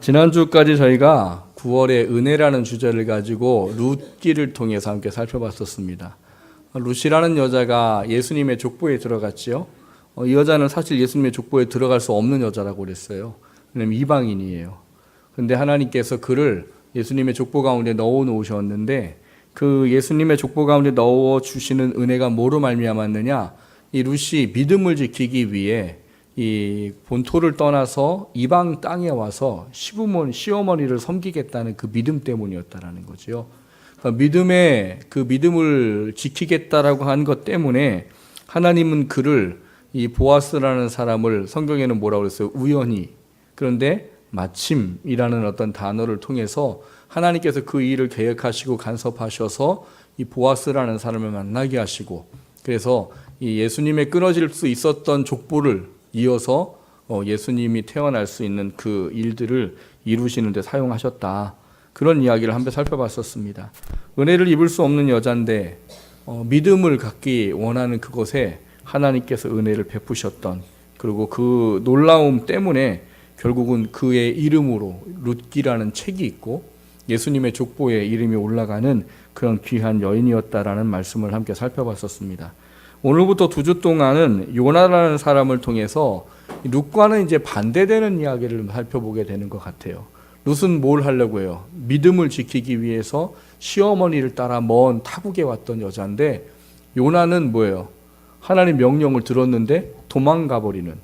지난주까지 저희가 9월의 은혜라는 주제를 가지고 룻기를 통해서 함께 살펴봤었습니다. 룻이라는 여자가 예수님의 족보에 들어갔지요. 이 여자는 사실 예수님의 족보에 들어갈 수 없는 여자라고 그랬어요. 왜냐하면 이방인이에요. 그런데 하나님께서 그를 예수님의 족보 가운데 넣어 놓으셨는데, 그 예수님의 족보 가운데 넣어 주시는 은혜가 뭐로 말미암았느냐? 이 룻이 믿음을 지키기 위해 이 본토를 떠나서 이방 땅에 와서 시어머니를 섬기겠다는 그 믿음 때문이었다라는 거죠. 그러니까 믿음을 지키겠다라고 한 것 때문에 하나님은 그를, 이 보아스라는 사람을 성경에는 뭐라고 그랬어요? 우연히. 그런데 마침이라는 어떤 단어를 통해서 하나님께서 그 일을 계획하시고 간섭하셔서 이 보아스라는 사람을 만나게 하시고, 그래서 이 예수님의 끊어질 수 있었던 족보를 이어서 예수님이 태어날 수 있는 그 일들을 이루시는 데 사용하셨다. 그런 이야기를 한번 살펴봤었습니다. 은혜를 입을 수 없는 여자인데 믿음을 갖기 원하는 그것에 하나님께서 은혜를 베푸셨던, 그리고 그 놀라움 때문에 결국은 그의 이름으로 룻기라는 책이 있고 예수님의 족보에 이름이 올라가는 그런 귀한 여인이었다라는 말씀을 함께 살펴봤었습니다. 오늘부터 2주 동안은 요나라는 사람을 통해서 룻과는 이제 반대되는 이야기를 살펴보게 되는 것 같아요. 룻은 뭘 하려고 해요? 믿음을 지키기 위해서 시어머니를 따라 먼 타국에 왔던 여자인데, 요나는 뭐예요? 하나님 명령을 들었는데 도망가 버리는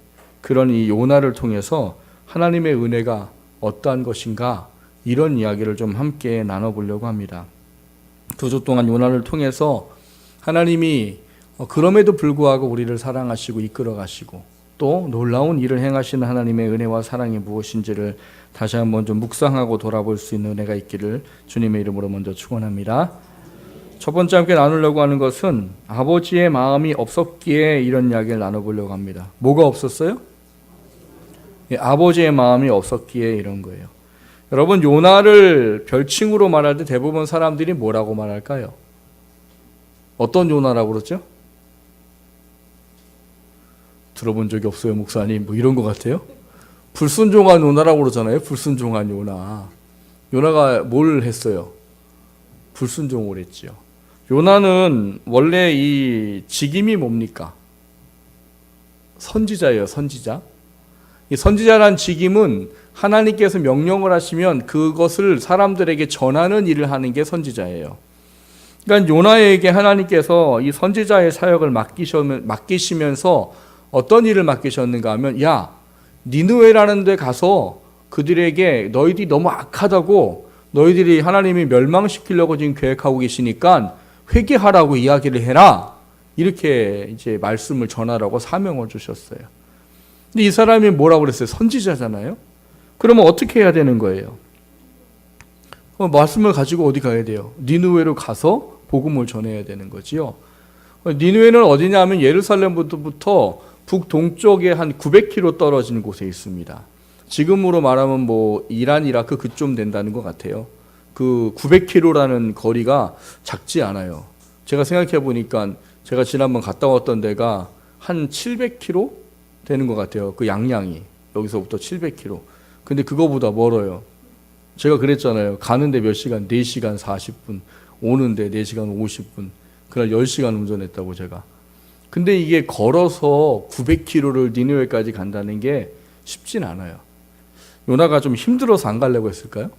그런 이 요나를 통해서 하나님의 은혜가 어떠한 것인가, 이런 이야기를 좀 함께 나눠보려고 합니다. 2주 동안 요나를 통해서 하나님이 그럼에도 불구하고 우리를 사랑하시고 이끌어 가시고 또 놀라운 일을 행하시는 하나님의 은혜와 사랑이 무엇인지를 다시 한번 좀 묵상하고 돌아볼 수 있는 은혜가 있기를 주님의 이름으로 먼저 축원합니다. 첫 번째 함께 나누려고 하는 것은 아버지의 마음이 없었기에, 이런 이야기를 나눠보려고 합니다. 뭐가 없었어요? 아버지의 마음이 없었기에, 이런 거예요. 여러분, 요나를 별칭으로 말할 때 대부분 사람들이 뭐라고 말할까요? 어떤 요나라고 그러죠? 들어본 적이 없어요, 목사님. 뭐 이런 것 같아요. 불순종한 요나라고 그러잖아요. 불순종한 요나. 요나가 뭘 했어요? 불순종을 했지요. 요나는 원래 이 직임이 뭡니까? 선지자예요, 선지자. 이 선지자란 직임은 하나님께서 명령을 하시면 그것을 사람들에게 전하는 일을 하는 게 선지자예요. 그러니까 요나에게 하나님께서 이 선지자의 사역을 맡기시면서 어떤 일을 맡기셨는가 하면, 야, 니느웨라는 데 가서 그들에게 너희들이 너무 악하다고, 너희들이 하나님이 멸망시키려고 지금 계획하고 계시니까 회개하라고 이야기를 해라. 이렇게 이제 말씀을 전하라고 사명을 주셨어요. 근데 이 사람이 뭐라고 그랬어요? 선지자잖아요. 그러면 어떻게 해야 되는 거예요? 말씀을 가지고 어디 가야 돼요? 니느웨로 가서 복음을 전해야 되는 거지요. 니느웨는 어디냐 하면 예루살렘부터 북동쪽에 한 900km 떨어진 곳에 있습니다. 지금으로 말하면 뭐 이란, 이라크 그쯤 된다는 것 같아요. 그 900km라는 거리가 작지 않아요. 제가 생각해 보니까 제가 지난번 갔다 왔던 데가 한 700km 되는 것 같아요. 그 양양이 여기서부터 700km. 근데 그거보다 멀어요. 제가 그랬잖아요. 가는데 몇 시간? 4시간 40분. 오는데 4시간 50분. 그날 10시간 운전했다고 제가. 근데 이게 걸어서 900km를 니느웨까지 간다는 게 쉽진 않아요. 요나가 좀 힘들어서 안 가려고 했을까요?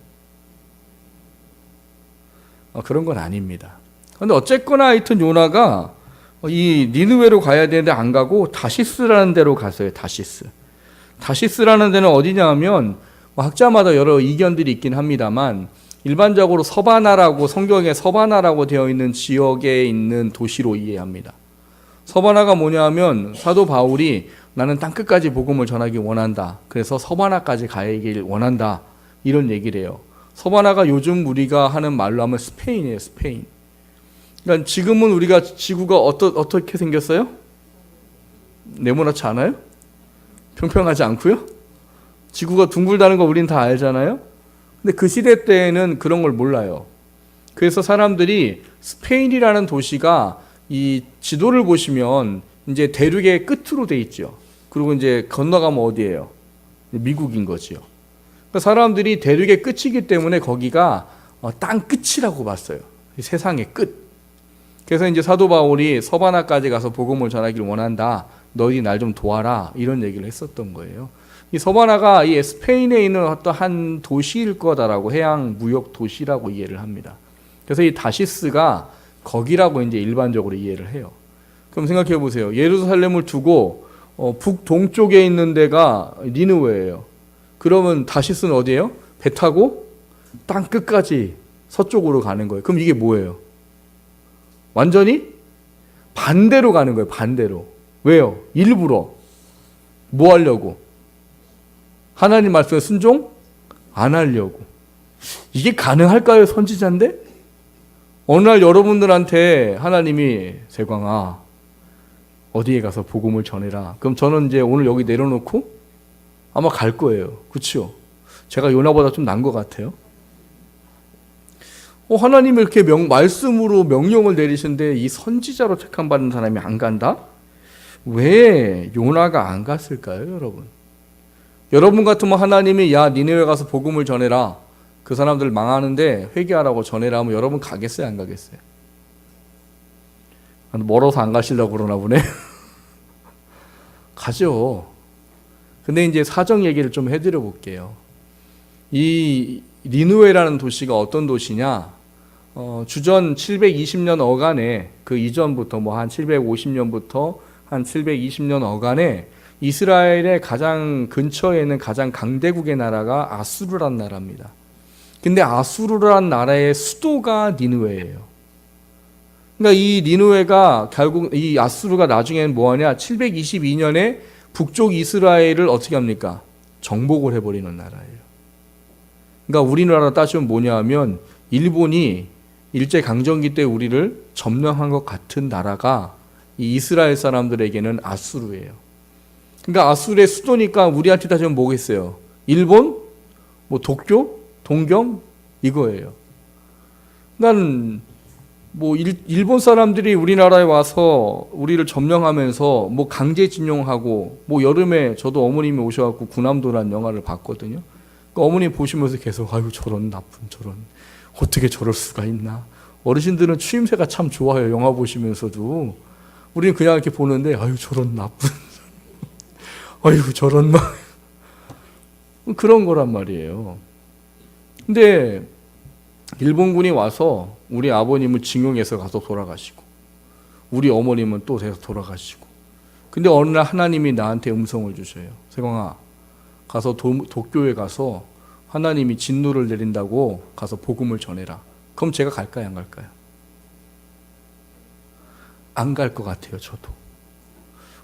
그런 건 아닙니다. 그런데 어쨌거나 하여튼 요나가 이 니느웨로 가야 되는데 안 가고 다시스라는 데로 갔어요. 다시스라는 데는 어디냐 하면 학자마다 여러 이견들이 있긴 합니다만, 일반적으로 서바나라고, 성경에 서바나라고 되어 있는 지역에 있는 도시로 이해합니다. 서바나가 뭐냐 하면 사도 바울이 나는 땅끝까지 복음을 전하기 원한다. 그래서 서바나까지 가길 원한다. 이런 얘기를 해요. 서바나가 요즘 우리가 하는 말로 하면 스페인이에요, 스페인. 그러니까 지금은 우리가 지구가 어떻게 생겼어요? 네모나지 않아요? 평평하지 않고요? 지구가 둥글다는 거 우린 다 알잖아요? 근데 그 시대 때에는 그런 걸 몰라요. 그래서 사람들이 스페인이라는 도시가 이 지도를 보시면 이제 대륙의 끝으로 돼 있죠. 그리고 이제 건너가면 어디예요? 미국인 거지요. 그러니까 사람들이 대륙의 끝이기 때문에 거기가 땅 끝이라고 봤어요. 세상의 끝. 그래서 이제 사도 바울이 서바나까지 가서 복음을 전하기를 원한다. 너희 날 좀 도와라. 이런 얘기를 했었던 거예요. 이 서바나가 이 스페인에 있는 어떤 한 도시일 거다라고, 해양 무역 도시라고 이해를 합니다. 그래서 이 다시스가 거기라고 이제 일반적으로 이해를 해요. 그럼 생각해 보세요. 예루살렘을 두고 북동쪽에 있는 데가 니느웨예요. 그러면 다시스는 어디예요? 배 타고 땅 끝까지 서쪽으로 가는 거예요. 그럼 이게 뭐예요? 완전히 반대로 가는 거예요. 반대로. 왜요? 일부러. 뭐 하려고? 하나님 말씀에 순종 안 하려고. 이게 가능할까요? 선지자인데? 어느 날 여러분들한테 하나님이 세광아 어디에 가서 복음을 전해라. 그럼 저는 이제 오늘 여기 내려놓고 아마 갈 거예요. 그렇죠? 제가 요나보다 좀 난 것 같아요. 하나님이 이렇게 말씀으로 명령을 내리시는데 이 선지자로 택함 받은 사람이 안 간다? 왜 요나가 안 갔을까요, 여러분? 여러분 같으면 하나님이 야 니네웨 가서 복음을 전해라. 그 사람들 망하는데 회개하라고 전해라 하면 여러분 가겠어요, 안 가겠어요? 멀어서 안 가시려고 그러나 보네. 가죠. 근데 이제 사정 얘기를 좀 해드려 볼게요. 이 니느웨라는 도시가 어떤 도시냐? 주전 720년 어간에 그 이전부터 뭐 한 750년부터 한 720년 어간에 이스라엘의 가장 근처에 있는 가장 강대국의 나라가 아수르란 나라입니다. 근데 아수르란 나라의 수도가 니느웨예요. 그러니까 이 니느웨가 결국 이 아수르가 나중에는 뭐하냐? 722년에 북쪽 이스라엘을 어떻게 합니까? 정복을 해버리는 나라예요. 그러니까 우리나라 따지면 뭐냐 하면 일본이 일제강점기 때 우리를 점령한 것 같은 나라가 이 이스라엘 사람들에게는 아수르예요. 그러니까 아수르의 수도니까 우리한테 따지면 뭐겠어요? 일본? 뭐 도쿄? 동경? 이거예요. 나는 뭐 일본 사람들이 우리나라에 와서 우리를 점령하면서 뭐 강제징용하고 뭐 여름에 저도 어머님이 오셔갖고 군함도라는 영화를 봤거든요. 그러니까 어머님 보시면서 계속 아유 저런 나쁜 저런 어떻게 저럴 수가 있나. 어르신들은 추임새가 참 좋아요. 영화 보시면서도. 우리는 그냥 이렇게 보는데 아유 저런 나쁜 아유 저런 막 그런 거란 말이에요. 근데 일본군이 와서 우리 아버님을 징용해서 가서 돌아가시고 우리 어머님은 또 돼서 돌아가시고 근데 어느 날 하나님이 나한테 음성을 주셔요. 세광아 가서 도쿄에 가서 하나님이 진노를 내린다고 가서 복음을 전해라. 그럼 제가 갈까요? 안 갈까요? 안 갈 것 같아요. 저도.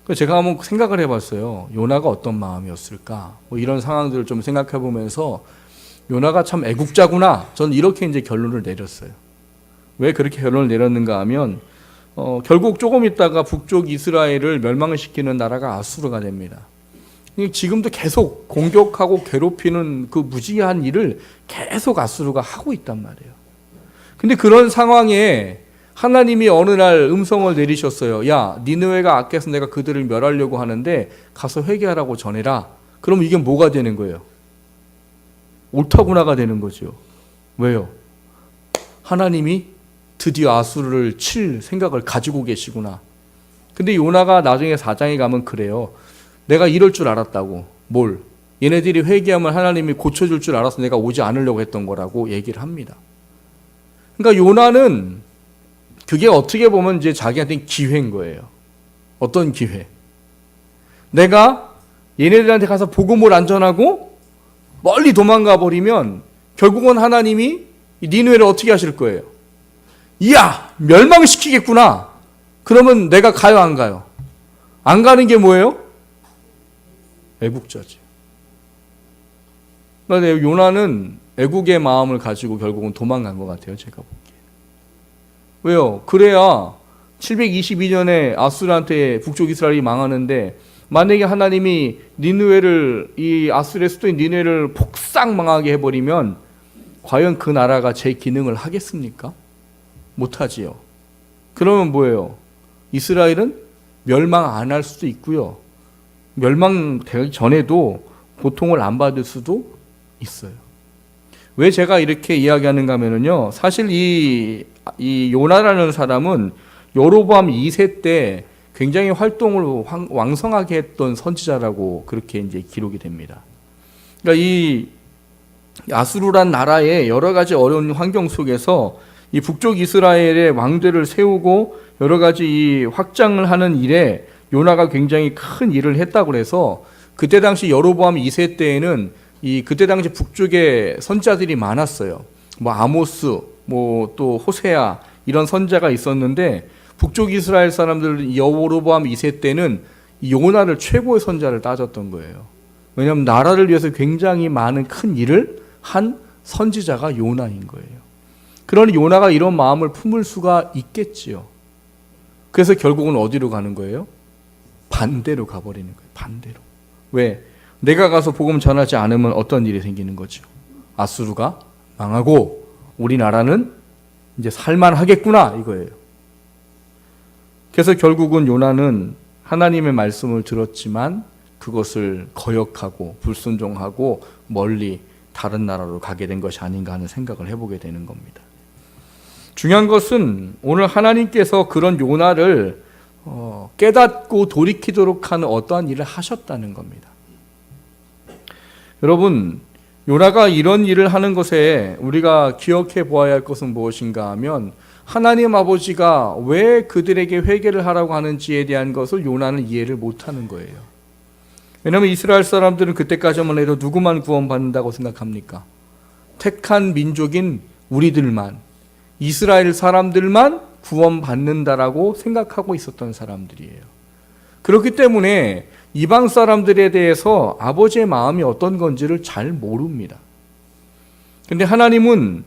그래서 제가 한번 생각을 해봤어요. 요나가 어떤 마음이었을까? 뭐 이런 상황들을 좀 생각해 보면서 요나가 참 애국자구나. 저는 이렇게 이제 결론을 내렸어요. 왜 그렇게 결론을 내렸는가 하면 결국 조금 있다가 북쪽 이스라엘을 멸망을 시키는 나라가 아수르가 됩니다. 지금도 계속 공격하고 괴롭히는 그 무지한 일을 계속 아수르가 하고 있단 말이에요. 근데 그런 상황에 하나님이 어느 날 음성을 내리셨어요. 야, 니느웨가 악해서 내가 그들을 멸하려고 하는데 가서 회개하라고 전해라. 그럼 이게 뭐가 되는 거예요? 옳다구나가 되는 거죠. 왜요? 하나님이 드디어 아수르를 칠 생각을 가지고 계시구나. 근데 요나가 나중에 4장에 가면 그래요. 내가 이럴 줄 알았다고. 뭘? 얘네들이 회개하면 하나님이 고쳐줄 줄 알아서 내가 오지 않으려고 했던 거라고 얘기를 합니다. 그러니까 요나는 그게 어떻게 보면 이제 자기한테는 기회인 거예요. 어떤 기회? 내가 얘네들한테 가서 복음을 안 전하고 멀리 도망가 버리면 결국은 하나님이 니느웨를 어떻게 하실 거예요? 이야, 멸망시키겠구나. 그러면 내가 가요, 안 가요? 안 가는 게 뭐예요? 애국자지. 그런데 요나는 애국의 마음을 가지고 결국은 도망간 것 같아요. 제가 보기에. 왜요? 그래야 722년에 아수르한테 북쪽 이스라엘이 망하는데 만약에 하나님이 니느웨를 이 아수르의 수도인 니느웨를 폭삭 망하게 해버리면 과연 그 나라가 제 기능을 하겠습니까? 못하지요. 그러면 뭐예요? 이스라엘은 멸망 안 할 수도 있고요. 멸망되기 전에도 고통을 안 받을 수도 있어요. 왜 제가 이렇게 이야기하는가 하면요, 사실 이 요나라는 사람은 여로보암 2세 때 굉장히 활동을 왕성하게 했던 선지자라고 그렇게 이제 기록이 됩니다. 그러니까 이 아수르란 나라의 여러 가지 어려운 환경 속에서 이 북쪽 이스라엘의 왕들을 세우고 여러 가지 이 확장을 하는 일에 요나가 굉장히 큰 일을 했다고 해서 그때 당시 여로보암 2세 때에는 그때 당시 북쪽에 선지자들이 많았어요. 뭐 아모스, 뭐 또 호세아 이런 선지자가 있었는데 북쪽 이스라엘 사람들 여로보암 2세 때는 요나를 최고의 선지자를 따졌던 거예요. 왜냐하면 나라를 위해서 굉장히 많은 큰 일을 한 선지자가 요나인 거예요. 그러니 요나가 이런 마음을 품을 수가 있겠지요. 그래서 결국은 어디로 가는 거예요? 반대로 가버리는 거예요. 반대로. 왜? 내가 가서 복음 전하지 않으면 어떤 일이 생기는 거죠? 아수르가 망하고 우리나라는 이제 살만하겠구나 이거예요. 그래서 결국은 요나는 하나님의 말씀을 들었지만 그것을 거역하고 불순종하고 멀리 다른 나라로 가게 된 것이 아닌가 하는 생각을 해보게 되는 겁니다. 중요한 것은 오늘 하나님께서 그런 요나를 깨닫고 돌이키도록 하는 어떠한 일을 하셨다는 겁니다. 여러분, 요나가 이런 일을 하는 것에 우리가 기억해 보아야 할 것은 무엇인가 하면 하나님 아버지가 왜 그들에게 회개를 하라고 하는지에 대한 것을 요나는 이해를 못하는 거예요. 왜냐하면 이스라엘 사람들은 그때까지만 해도 누구만 구원받는다고 생각합니까? 택한 민족인 우리들만, 이스라엘 사람들만 구원받는다라고 생각하고 있었던 사람들이에요. 그렇기 때문에 이방 사람들에 대해서 아버지의 마음이 어떤 건지를 잘 모릅니다. 근데 하나님은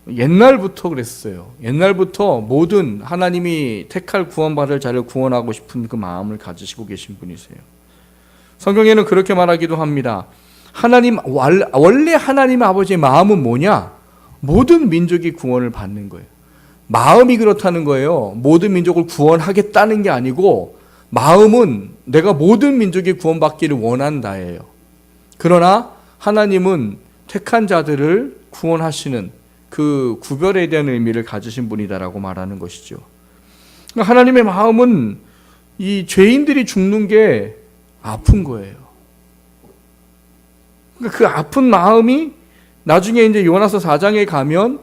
옛날부터 그랬어요. 옛날부터 모든 하나님이 택할 구원받을 자를 구원하고 싶은 그 마음을 가지시고 계신 분이세요. 성경에는 그렇게 말하기도 합니다. 원래 하나님 아버지의 마음은 뭐냐? 모든 민족이 구원을 받는 거예요. 마음이 그렇다는 거예요. 모든 민족을 구원하겠다는 게 아니고 마음은 내가 모든 민족이 구원받기를 원한다예요. 그러나 하나님은 택한 자들을 구원하시는 그 구별에 대한 의미를 가지신 분이다라고 말하는 것이죠. 하나님의 마음은 이 죄인들이 죽는 게 아픈 거예요. 그 아픈 마음이 나중에 이제 요나서 4장에 가면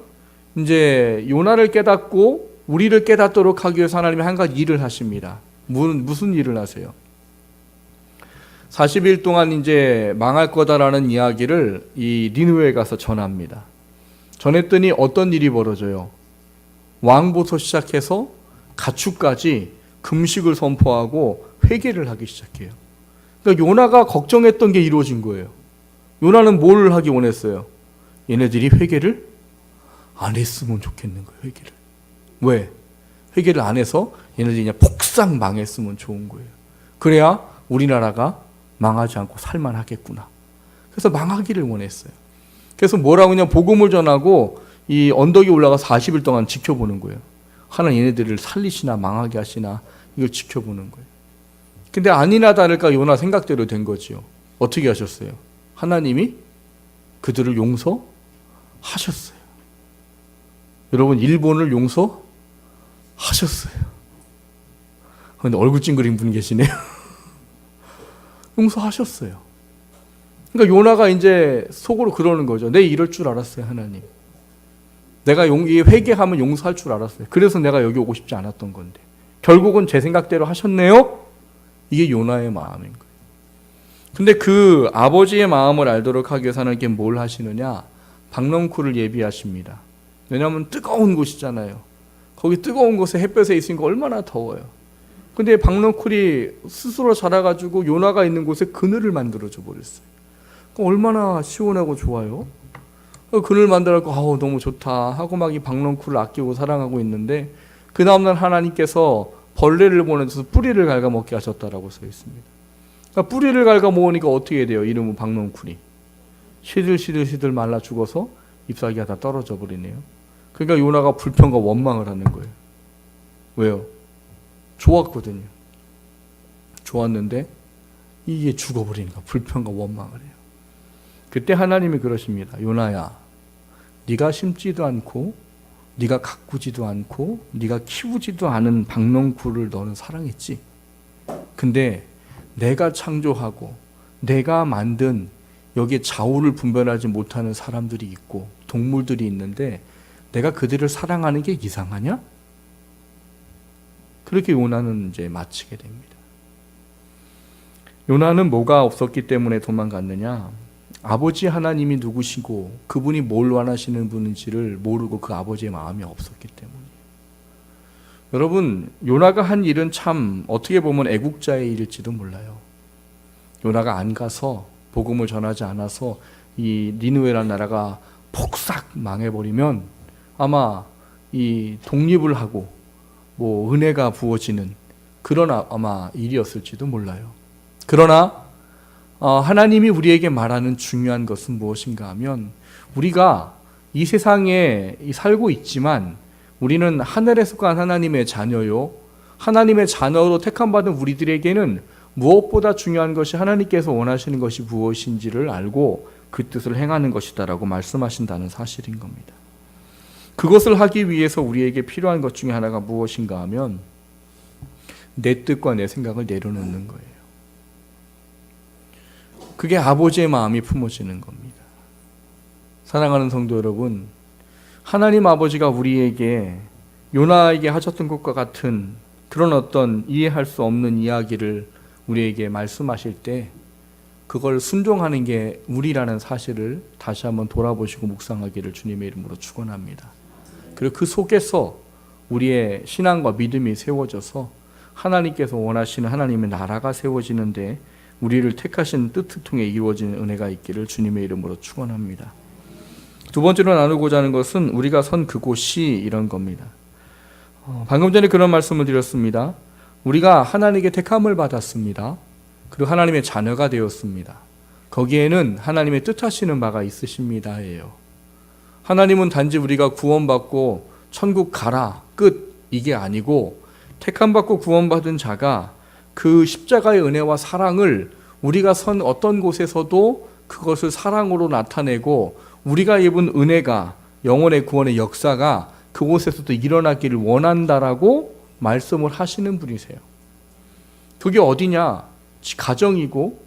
이제 요나를 깨닫고 우리를 깨닫도록 하기 위해서 하나님이 한 가지 일을 하십니다. 무슨 일을 하세요? 40일 동안 이제 망할 거다라는 이야기를 이 니느웨에 가서 전합니다. 전했더니 어떤 일이 벌어져요? 왕부터 시작해서 가축까지 금식을 선포하고 회개를 하기 시작해요. 그러니까 요나가 걱정했던 게 이루어진 거예요. 요나는 뭘 하기 원했어요? 얘네들이 회개를 안 했으면 좋겠는 거예요. 회개를. 왜? 회개를 안 해서 얘네들이 그냥 폭삭 망했으면 좋은 거예요. 그래야 우리나라가 망하지 않고 살만하겠구나. 그래서 망하기를 원했어요. 그래서 뭐라고 그냥 복음을 전하고 이 언덕에 올라가 40일 동안 지켜보는 거예요. 하나님 얘네들을 살리시나 망하게 하시나 이걸 지켜보는 거예요. 근데 아니나 다를까 요나 생각대로 된 거지요. 어떻게 하셨어요? 하나님이 그들을 용서하셨어요. 여러분, 일본을 용서하셨어요. 근데 얼굴 찡그린 분 계시네요. 용서하셨어요. 그러니까 요나가 이제 속으로 그러는 거죠. 내 이럴 줄 알았어요, 하나님. 내가 회개하면 용서할 줄 알았어요. 그래서 내가 여기 오고 싶지 않았던 건데. 결국은 제 생각대로 하셨네요? 이게 요나의 마음인 거예요. 근데 그 아버지의 마음을 알도록 하기 위해서 하나님께 뭘 하시느냐? 박넝쿨을 예비하십니다. 왜냐하면 뜨거운 곳이잖아요. 거기 뜨거운 곳에 햇볕에 있으니까 얼마나 더워요. 근데 박넝쿨이 스스로 자라가지고 요나가 있는 곳에 그늘을 만들어줘 버렸어요. 얼마나 시원하고 좋아요. 그늘 만들어갖고 너무 좋다 하고 막 이 박넝쿨을 아끼고 사랑하고 있는데 그 다음날 하나님께서 벌레를 보내줘서 뿌리를 갉아먹게 하셨다라고 써 있습니다. 그러니까 뿌리를 갉아먹으니까 어떻게 돼요? 이름은 박넝쿨이 시들시들 말라 죽어서 잎사귀가 다 떨어져 버리네요. 그러니까 요나가 불평과 원망을 하는 거예요. 왜요? 좋았거든요. 좋았는데 이게 죽어버리니까 불평과 원망을 해요. 그때 하나님이 그러십니다. 요나야, 네가 심지도 않고 네가 가꾸지도 않고 네가 키우지도 않은 박농쿨을 너는 사랑했지. 근데 내가 창조하고 내가 만든 여기에 좌우를 분별하지 못하는 사람들이 있고 동물들이 있는데 내가 그들을 사랑하는 게 이상하냐? 그렇게 요나는 이제 마치게 됩니다. 요나는 뭐가 없었기 때문에 도망갔느냐? 아버지 하나님이 누구시고 그분이 뭘 원하시는 분인지를 모르고 그 아버지의 마음이 없었기 때문이에요. 여러분, 요나가 한 일은 참 어떻게 보면 애국자의 일일지도 몰라요. 요나가 안 가서 복음을 전하지 않아서 이 니느웨라는 나라가 폭삭 망해버리면 아마 이 독립을 하고 뭐 은혜가 부어지는 그런 아마 일이었을지도 몰라요. 그러나 하나님이 우리에게 말하는 중요한 것은 무엇인가 하면 우리가 이 세상에 살고 있지만 우리는 하늘에 속한 하나님의 자녀요. 하나님의 자녀로 택함받은 우리들에게는 무엇보다 중요한 것이 하나님께서 원하시는 것이 무엇인지를 알고 그 뜻을 행하는 것이다라고 말씀하신다는 사실인 겁니다. 그것을 하기 위해서 우리에게 필요한 것 중에 하나가 무엇인가 하면 내 뜻과 내 생각을 내려놓는 거예요. 그게 아버지의 마음이 품어지는 겁니다. 사랑하는 성도 여러분, 하나님 아버지가 우리에게 요나에게 하셨던 것과 같은 그런 어떤 이해할 수 없는 이야기를 우리에게 말씀하실 때 그걸 순종하는 게 우리라는 사실을 다시 한번 돌아보시고 묵상하기를 주님의 이름으로 축원합니다. 그리고 그 속에서 우리의 신앙과 믿음이 세워져서 하나님께서 원하시는 하나님의 나라가 세워지는데 우리를 택하신 뜻을 통해 이루어지는 은혜가 있기를 주님의 이름으로 축원합니다. 두 번째로 나누고자 하는 것은 우리가 선 그곳이 이런 겁니다. 방금 전에 그런 말씀을 드렸습니다. 우리가 하나님께 택함을 받았습니다. 그리고 하나님의 자녀가 되었습니다. 거기에는 하나님의 뜻하시는 바가 있으십니다예요. 하나님은 단지 우리가 구원받고 천국 가라 끝 이게 아니고 택함받고 구원받은 자가 그 십자가의 은혜와 사랑을 우리가 선 어떤 곳에서도 그것을 사랑으로 나타내고 우리가 입은 은혜가 영혼의 구원의 역사가 그곳에서도 일어나기를 원한다라고 말씀을 하시는 분이세요. 그게 어디냐? 가정이고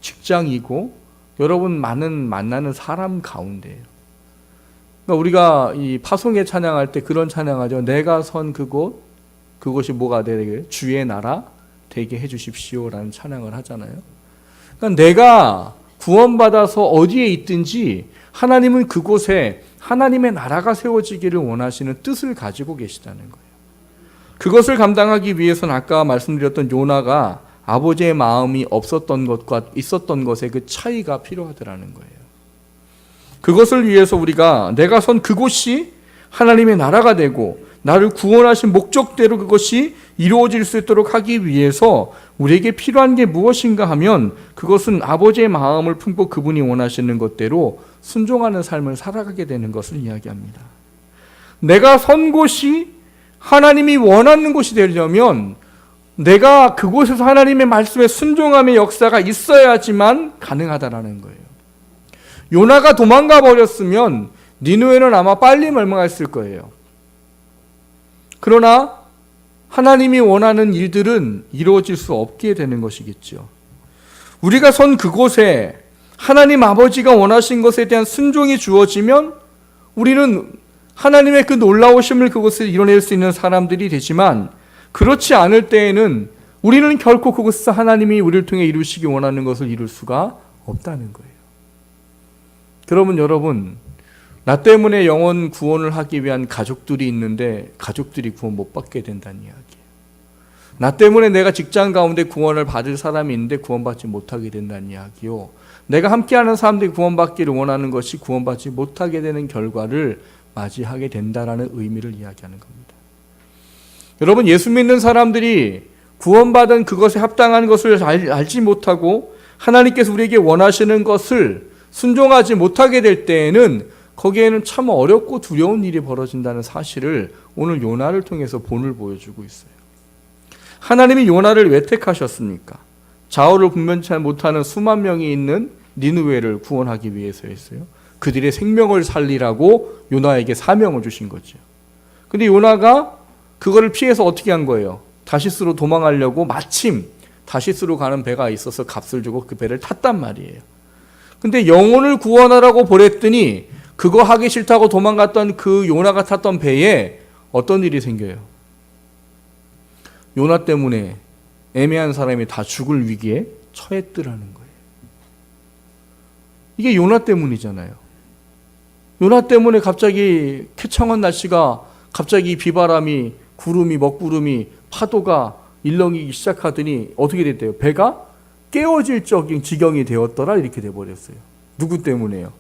직장이고 여러분 많은 만나는 사람 가운데예요. 그러니까 우리가 이 파송에 찬양할 때 그런 찬양하죠. 내가 선 그곳, 그것이 뭐가 되게 주의 나라 되게 해주십시오라는 찬양을 하잖아요. 그러니까 내가 구원받아서 어디에 있든지 하나님은 그곳에 하나님의 나라가 세워지기를 원하시는 뜻을 가지고 계시다는 거예요. 그것을 감당하기 위해서는 아까 말씀드렸던 요나가 아버지의 마음이 없었던 것과 있었던 것의 그 차이가 필요하더라는 거예요. 그것을 위해서 우리가 내가 선 그곳이 하나님의 나라가 되고 나를 구원하신 목적대로 그것이 이루어질 수 있도록 하기 위해서 우리에게 필요한 게 무엇인가 하면 그것은 아버지의 마음을 품고 그분이 원하시는 것대로 순종하는 삶을 살아가게 되는 것을 이야기합니다. 내가 선 곳이 하나님이 원하는 곳이 되려면 내가 그곳에서 하나님의 말씀에 순종함의 역사가 있어야지만 가능하다라는 거예요. 요나가 도망가 버렸으면 니느웨는 아마 빨리 멸망했을 거예요. 그러나 하나님이 원하는 일들은 이루어질 수 없게 되는 것이겠죠. 우리가 선 그곳에 하나님 아버지가 원하신 것에 대한 순종이 주어지면 우리는 하나님의 그 놀라우심을 그곳에 이뤄낼 수 있는 사람들이 되지만 그렇지 않을 때에는 우리는 결코 그곳에서 하나님이 우리를 통해 이루시기 원하는 것을 이룰 수가 없다는 거예요. 그러면 여러분, 나 때문에 영혼 구원을 하기 위한 가족들이 있는데 가족들이 구원 못 받게 된다는 이야기예요. 나 때문에 내가 직장 가운데 구원을 받을 사람이 있는데 구원받지 못하게 된다는 이야기요. 내가 함께하는 사람들이 구원받기를 원하는 것이 구원받지 못하게 되는 결과를 맞이하게 된다라는 의미를 이야기하는 겁니다. 여러분, 예수 믿는 사람들이 구원받은 그것에 합당한 것을 알지 못하고 하나님께서 우리에게 원하시는 것을 순종하지 못하게 될 때에는 거기에는 참 어렵고 두려운 일이 벌어진다는 사실을 오늘 요나를 통해서 본을 보여주고 있어요. 하나님이 요나를 왜 택하셨습니까? 좌우를 분별치 못하는 수만 명이 있는 니느웨를 구원하기 위해서였어요. 그들의 생명을 살리라고 요나에게 사명을 주신 거죠. 근데 요나가 그거를 피해서 어떻게 한 거예요? 다시스로 도망가려고 마침 다시스로 가는 배가 있어서 값을 주고 그 배를 탔단 말이에요. 근데 영혼을 구원하라고 보냈더니 그거 하기 싫다고 도망갔던 그 요나가 탔던 배에 어떤 일이 생겨요? 요나 때문에 애매한 사람이 다 죽을 위기에 처했더라는 거예요. 이게 요나 때문이잖아요. 요나 때문에 갑자기 쾌청한 날씨가 갑자기 비바람이 구름이 먹구름이 파도가 일렁이기 시작하더니 어떻게 됐대요? 배가 깨어질 적인 지경이 되었더라 이렇게 돼버렸어요. 누구 때문에요?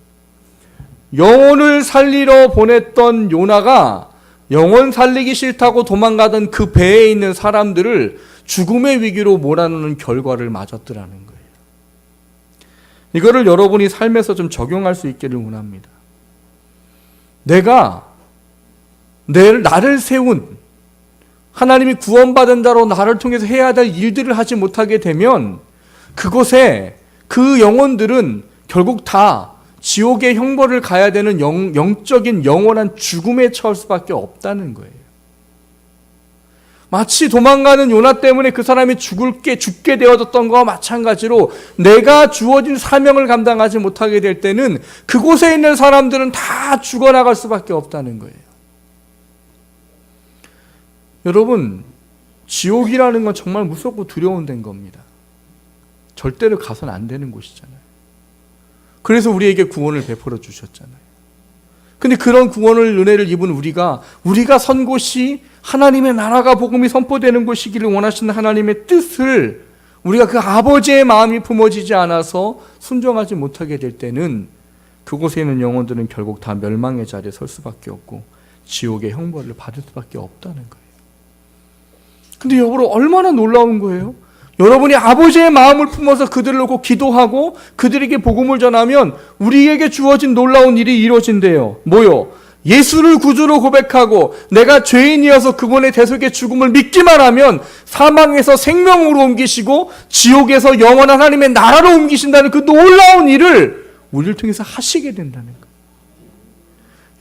영혼을 살리러 보냈던 요나가 영혼 살리기 싫다고 도망가던 그 배에 있는 사람들을 죽음의 위기로 몰아넣는 결과를 맞았더라는 거예요. 이거를 여러분이 삶에서 좀 적용할 수 있기를 원합니다. 내가 나를 세운 하나님이 구원받은 자로 나를 통해서 해야 될 일들을 하지 못하게 되면 그곳에 그 영혼들은 결국 다 지옥의 형벌을 가야 되는 영적인 영원한 죽음에 처할 수밖에 없다는 거예요. 마치 도망가는 요나 때문에 그 사람이 죽게 되어졌던 것과 마찬가지로 내가 주어진 사명을 감당하지 못하게 될 때는 그곳에 있는 사람들은 다 죽어나갈 수밖에 없다는 거예요. 여러분, 지옥이라는 건 정말 무섭고 두려운 데인 겁니다. 절대로 가서는 안 되는 곳이잖아요. 그래서 우리에게 구원을 베풀어 주셨잖아요. 근데 그런 구원을 은혜를 입은 우리가 선 곳이 하나님의 나라가 복음이 선포되는 곳이기를 원하시는 하나님의 뜻을 우리가 그 아버지의 마음이 품어지지 않아서 순종하지 못하게 될 때는 그곳에 있는 영혼들은 결국 다 멸망의 자리에 설 수밖에 없고 지옥의 형벌을 받을 수밖에 없다는 거예요. 근데 여러분 얼마나 놀라운 거예요? 여러분이 아버지의 마음을 품어서 그들을 놓고 기도하고 그들에게 복음을 전하면 우리에게 주어진 놀라운 일이 이루어진대요. 뭐요? 예수를 구주로 고백하고 내가 죄인이어서 그분의 대속의 죽음을 믿기만 하면 사망에서 생명으로 옮기시고 지옥에서 영원한 하나님의 나라로 옮기신다는 그 놀라운 일을 우리를 통해서 하시게 된다는 거예요.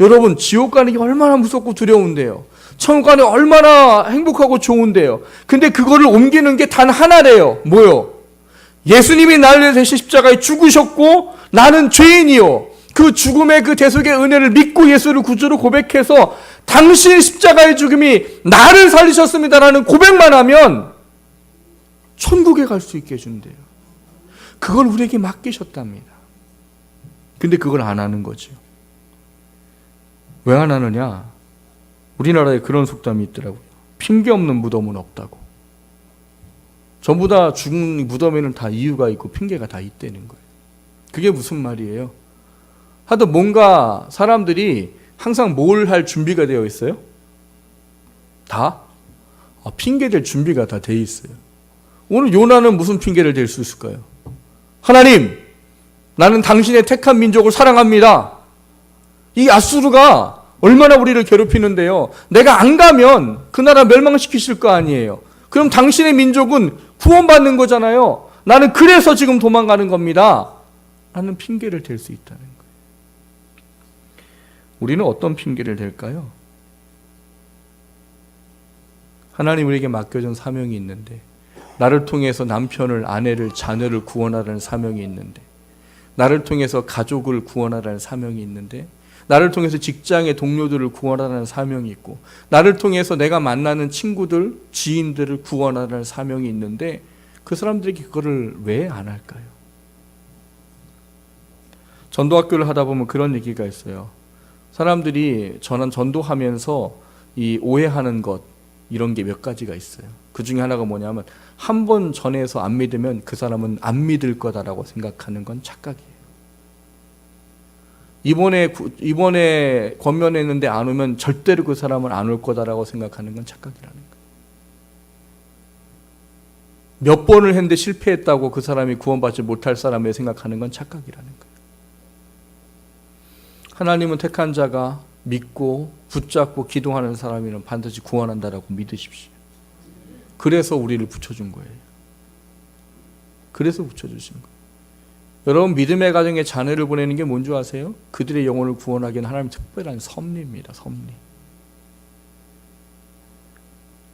여러분, 지옥 가는 게 얼마나 무섭고 두려운데요. 천국 가는 게 얼마나 행복하고 좋은데요. 근데 그거를 옮기는 게 단 하나래요. 뭐요? 예수님이 나를 위해 대신 십자가에 죽으셨고 나는 죄인이요. 그 죽음의 그 대속의 은혜를 믿고 예수를 구주로 고백해서 당신의 십자가의 죽음이 나를 살리셨습니다라는 고백만 하면 천국에 갈 수 있게 해준대요. 그걸 우리에게 맡기셨답니다. 근데 그걸 안 하는 거죠. 왜 안 하느냐? 우리나라에 그런 속담이 있더라고요. 핑계 없는 무덤은 없다고. 전부 다 죽은 무덤에는 다 이유가 있고 핑계가 다 있다는 거예요. 그게 무슨 말이에요? 하여튼 뭔가 사람들이 항상 뭘 할 준비가 되어 있어요? 다? 핑계 댈 준비가 다 돼 있어요. 오늘 요나는 무슨 핑계를 댈 수 있을까요? 하나님, 나는 당신의 택한 민족을 사랑합니다. 이 아수르가 얼마나 우리를 괴롭히는데요. 내가 안 가면 그 나라 멸망시키실 거 아니에요. 그럼 당신의 민족은 구원받는 거잖아요. 나는 그래서 지금 도망가는 겁니다. 라는 핑계를 댈 수 있다는 거예요. 우리는 어떤 핑계를 댈까요? 하나님 우리에게 맡겨준 사명이 있는데, 나를 통해서 남편을, 아내를, 자녀를 구원하라는 사명이 있는데, 나를 통해서 가족을 구원하라는 사명이 있는데, 나를 통해서 직장의 동료들을 구원하라는 사명이 있고, 나를 통해서 내가 만나는 친구들, 지인들을 구원하라는 사명이 있는데 그 사람들에게 그거를 왜 안 할까요? 전도학교를 하다 보면 그런 얘기가 있어요. 사람들이 전도하면서 이 오해하는 것, 이런 게 몇 가지가 있어요. 그 중에 하나가 뭐냐면 한 번 전해서 안 믿으면 그 사람은 안 믿을 거다라고 생각하는 건 착각이에요. 이번에 권면했는데 안 오면 절대로 그 사람은 안 올 거다라고 생각하는 건 착각이라는 거예요. 몇 번을 했는데 실패했다고 그 사람이 구원받지 못할 사람을 생각하는 건 착각이라는 거예요. 하나님은 택한 자가 믿고 붙잡고 기도하는 사람이면 반드시 구원한다라고 믿으십시오. 그래서 우리를 붙여준 거예요. 그래서 붙여주신 거예요. 여러분 믿음의 가정에 자녀를 보내는 게 뭔지 아세요? 그들의 영혼을 구원하기 위한 하나님의 특별한 섭리입니다. 섭리.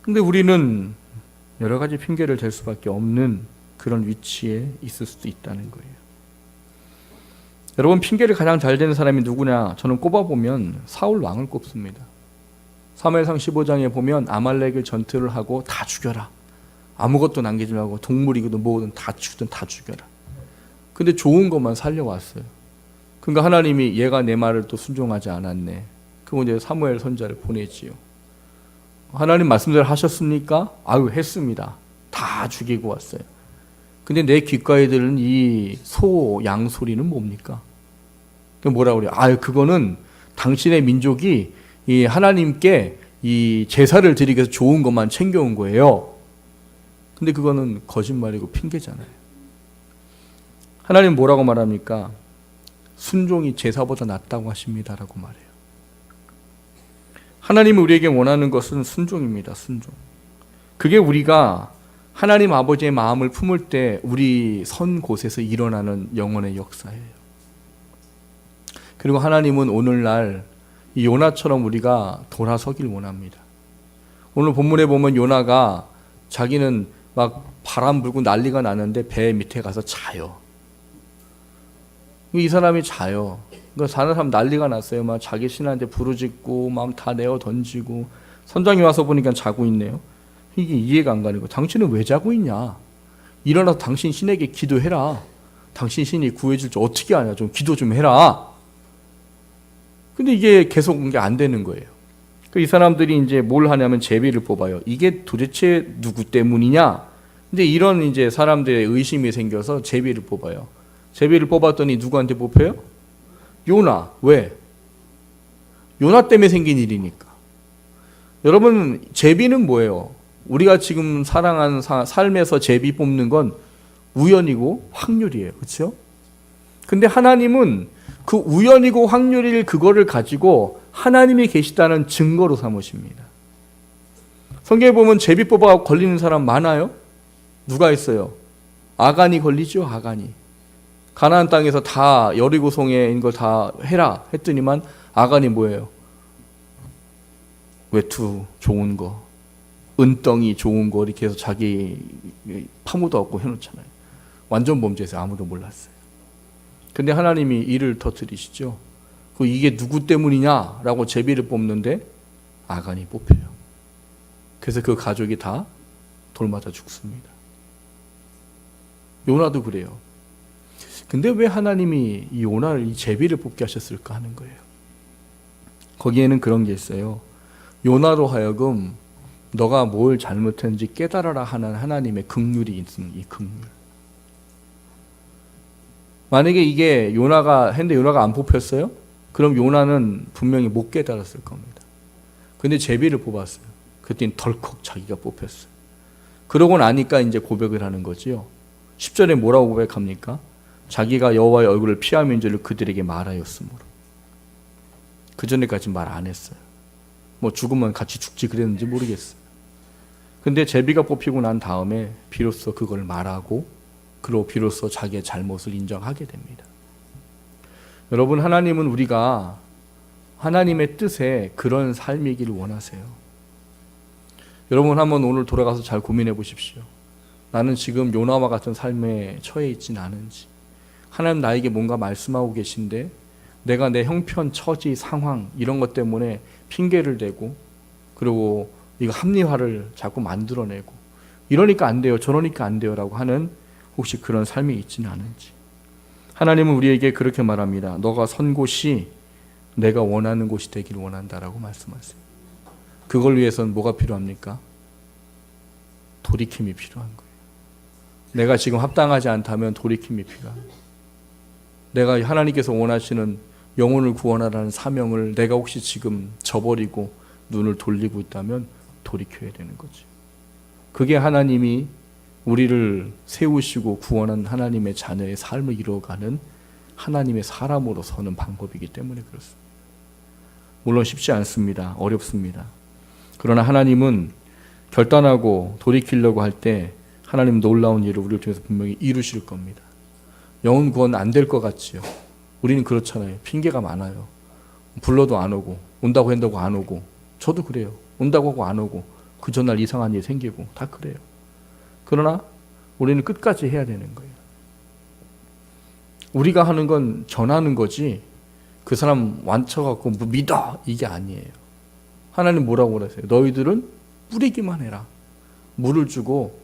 근데 우리는 여러 가지 핑계를 댈 수밖에 없는 그런 위치에 있을 수도 있다는 거예요. 여러분 핑계를 가장 잘 대는 사람이 누구냐? 저는 꼽아보면 사울 왕을 꼽습니다. 사무엘상 15장에 보면 아말렉을 전투를 하고 다 죽여라. 아무것도 남기지 말고 동물이든 뭐든 다 죽든 다 죽여라. 근데 좋은 것만 살려왔어요. 그러니까 하나님이 얘가 내 말을 또 순종하지 않았네. 그럼 이제 사무엘 선지자를 보내지요. 하나님 말씀대로 하셨습니까? 아유 했습니다. 다 죽이고 왔어요. 근데 내 귓가에 들은 이 소, 양 소리는 뭡니까? 뭐라고 그래요? 아유 그거는 당신의 민족이 이 하나님께 이 제사를 드리기 위해서 좋은 것만 챙겨온 거예요. 근데 그거는 거짓말이고 핑계잖아요. 하나님 뭐라고 말합니까? 순종이 제사보다 낫다고 하십니다라고 말해요. 하나님이 우리에게 원하는 것은 순종입니다. 순종. 그게 우리가 하나님 아버지의 마음을 품을 때 우리 선 곳에서 일어나는 영혼의 역사예요. 그리고 하나님은 오늘날 이 요나처럼 우리가 돌아서길 원합니다. 오늘 본문에 보면 요나가 자기는 막 바람 불고 난리가 나는데 배 밑에 가서 자요. 이 사람이 자요. 그러니까 자는 사람 난리가 났어요. 막 자기 신한테 부르짖고 막 다 내어 던지고 선장이 와서 보니까 자고 있네요. 이게 이해가 안 가는 거예요. 당신은 왜 자고 있냐? 일어나서 당신 신에게 기도해라. 당신 신이 구해줄 줄 어떻게 아냐? 좀 기도 좀 해라. 근데 이게 계속 이게 안 되는 거예요. 이 사람들이 이제 뭘 하냐면 제비를 뽑아요. 이게 도대체 누구 때문이냐? 근데 이런 이제 사람들의 의심이 생겨서 제비를 뽑아요. 제비를 뽑았더니 누구한테 뽑혀요? 요나. 왜? 요나 때문에 생긴 일이니까. 여러분 제비는 뭐예요? 우리가 지금 살아가는 삶에서 제비 뽑는 건 우연이고 확률이에요. 그렇죠? 근데 하나님은 그 우연이고 확률일 그거를 가지고 하나님이 계시다는 증거로 삼으십니다. 성경에 보면 제비 뽑아 걸리는 사람 많아요? 누가 있어요? 아간이 걸리죠. 아간이. 가나안 땅에서 다 여리고성에 있는 걸 다 해라 했더니만 아간이 뭐예요? 외투 좋은 거, 은덩이 좋은 거 이렇게 해서 자기 파묻어 갖고 해놓잖아요. 완전 범죄에서 아무도 몰랐어요. 근데 하나님이 이를 터뜨리시죠. 이게 누구 때문이냐라고 제비를 뽑는데 아간이 뽑혀요. 그래서 그 가족이 다 돌맞아 죽습니다. 요나도 그래요. 근데 왜 하나님이 이 요나를 이 제비를 뽑게 하셨을까 하는 거예요. 거기에는 그런 게 있어요. 요나로 하여금 너가 뭘 잘못했는지 깨달아라 하는 하나님의 긍휼이 있습니다. 이 긍휼. 만약에 이게 요나가 했는데 요나가 안 뽑혔어요? 그럼 요나는 분명히 못 깨달았을 겁니다. 근데 제비를 뽑았어요. 그때는 덜컥 자기가 뽑혔어요. 그러고 나니까 이제 고백을 하는 거지요. 10절에 뭐라고 고백합니까? 자기가 여호와의 얼굴을 피하면 줄을 그들에게 말하였으므로. 그 전에까지 말 안 했어요. 뭐 죽으면 같이 죽지 그랬는지 모르겠어요. 근데 제비가 뽑히고 난 다음에 비로소 그걸 말하고 그리고 비로소 자기의 잘못을 인정하게 됩니다. 여러분 하나님은 우리가 하나님의 뜻에 그런 삶이기를 원하세요. 여러분 한번 오늘 돌아가서 잘 고민해 보십시오. 나는 지금 요나와 같은 삶에 처해 있진 않은지, 하나님 나에게 뭔가 말씀하고 계신데 내가 내 형편, 처지, 상황 이런 것 때문에 핑계를 대고 그리고 이거 합리화를 자꾸 만들어내고 이러니까 안 돼요, 저러니까 안 돼요 라고 하는 혹시 그런 삶이 있지는 않은지. 하나님은 우리에게 그렇게 말합니다. 너가 선 곳이 내가 원하는 곳이 되길 원한다라고 말씀하세요. 그걸 위해서는 뭐가 필요합니까? 돌이킴이 필요한 거예요. 내가 지금 합당하지 않다면 돌이킴이 필요합니다. 내가 하나님께서 원하시는 영혼을 구원하라는 사명을 내가 혹시 지금 저버리고 눈을 돌리고 있다면 돌이켜야 되는 거죠. 그게 하나님이 우리를 세우시고 구원한 하나님의 자녀의 삶을 이루어가는 하나님의 사람으로 서는 방법이기 때문에 그렇습니다. 물론 쉽지 않습니다. 어렵습니다. 그러나 하나님은 결단하고 돌이키려고 할 때 하나님 놀라운 일을 우리를 통해서 분명히 이루실 겁니다. 영혼 구원 안 될 것 같지요. 우리는 그렇잖아요. 핑계가 많아요. 불러도 안 오고, 온다고 한다고 안 오고, 저도 그래요. 온다고 하고 안 오고, 그 전날 이상한 일 생기고, 다 그래요. 그러나 우리는 끝까지 해야 되는 거예요. 우리가 하는 건 전하는 거지, 그 사람 완쳐갖고 믿어! 이게 아니에요. 하나님 뭐라고 그러세요? 너희들은 뿌리기만 해라. 물을 주고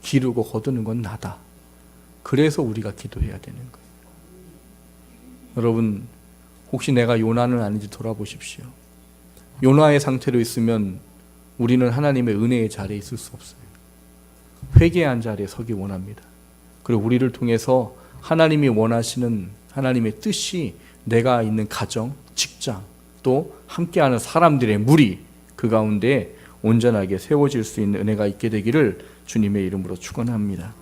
기르고 거두는 건 나다. 그래서 우리가 기도해야 되는 거예요. 여러분, 혹시 내가 요나는 아닌지 돌아보십시오. 요나의 상태로 있으면 우리는 하나님의 은혜의 자리에 있을 수 없어요. 회개한 자리에 서기 원합니다. 그리고 우리를 통해서 하나님이 원하시는 하나님의 뜻이 내가 있는 가정, 직장, 또 함께하는 사람들의 무리, 그 가운데 온전하게 세워질 수 있는 은혜가 있게 되기를 주님의 이름으로 축원합니다.